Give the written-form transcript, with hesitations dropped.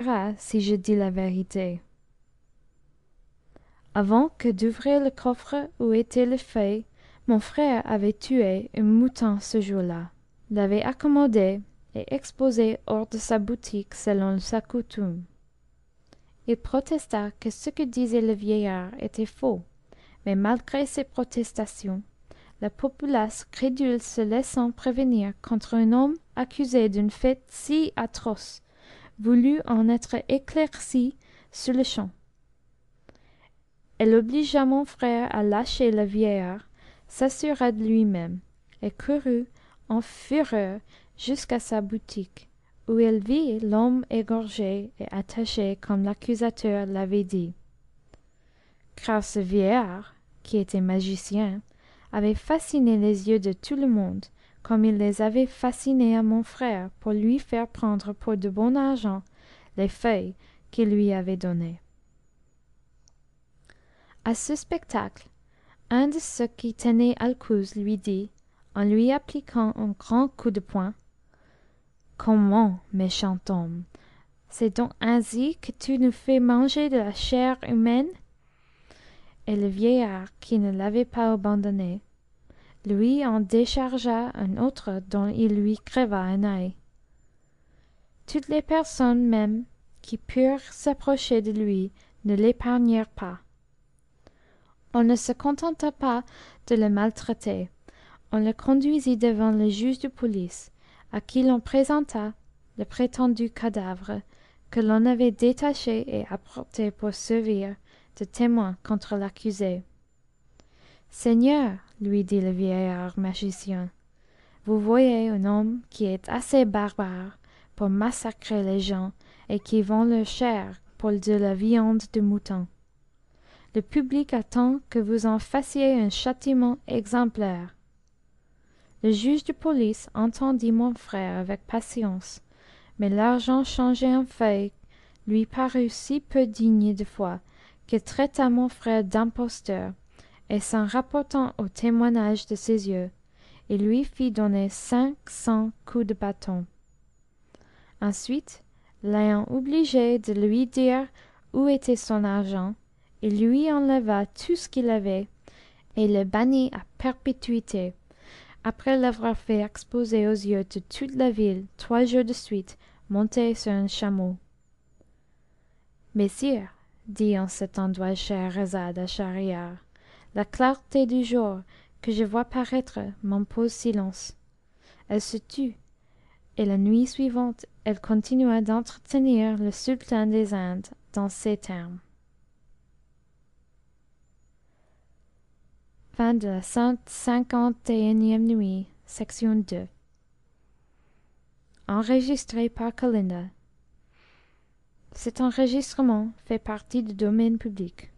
verras si je dis la vérité. Avant que d'ouvrir le coffre où étaient les feuilles, mon frère avait tué un mouton ce jour-là, l'avait accommodé et exposé hors de sa boutique selon sa coutume. Il protesta que ce que disait le vieillard était faux, mais malgré ses protestations, la populace crédule se laissant prévenir contre un homme accusé d'une faite si atroce, voulut en être éclaircie sur-le-champ. Elle obligea mon frère à lâcher le vieillard, s'assura de lui-même, et courut en fureur jusqu'à sa boutique, où elle vit l'homme égorgé et attaché comme l'accusateur l'avait dit. Car ce vieillard, qui était magicien, avait fasciné les yeux de tout le monde, comme il les avait fascinés à mon frère pour lui faire prendre pour de bon argent les feuilles qu'il lui avait données. À ce spectacle, un de ceux qui tenaient Alcouz lui dit, en lui appliquant un grand coup de poing: «Comment, méchant homme, c'est donc ainsi que tu nous fais manger de la chair humaine?» Et le vieillard, qui ne l'avait pas abandonné, lui en déchargea un autre dont il lui creva un œil. Toutes les personnes même qui purent s'approcher de lui ne l'épargnèrent pas. On ne se contenta pas de le maltraiter. On le conduisit devant le juge de police, à qui l'on présenta le prétendu cadavre que l'on avait détaché et apporté pour servir de témoin contre l'accusé. «Seigneur, lui dit le vieillard magicien, vous voyez un homme qui est assez barbare pour massacrer les gens et qui vend leur chair pour de la viande de mouton. Le public attend que vous en fassiez un châtiment exemplaire.» Le juge de police entendit mon frère avec patience, mais l'argent changé en feuilles lui parut si peu digne de foi qu'il traita mon frère d'imposteur, et s'en rapportant au témoignage de ses yeux, il lui fit donner 500 coups de bâton. Ensuite, l'ayant obligé de lui dire où était son argent, il lui enleva tout ce qu'il avait et le bannit à perpétuité, après l'avoir fait exposer aux yeux de toute la ville 3 jours de suite, monté sur un chameau. «Messire, dit en cet endroit Scheherazade à Schahriar, la clarté du jour que je vois paraître m'impose silence.» Elle se tut, et la nuit suivante elle continua d'entretenir le sultan des Indes dans ces termes. Fin de la 151e nuit, section 2. Enregistré par Kalinda. Cet enregistrement fait partie du domaine public.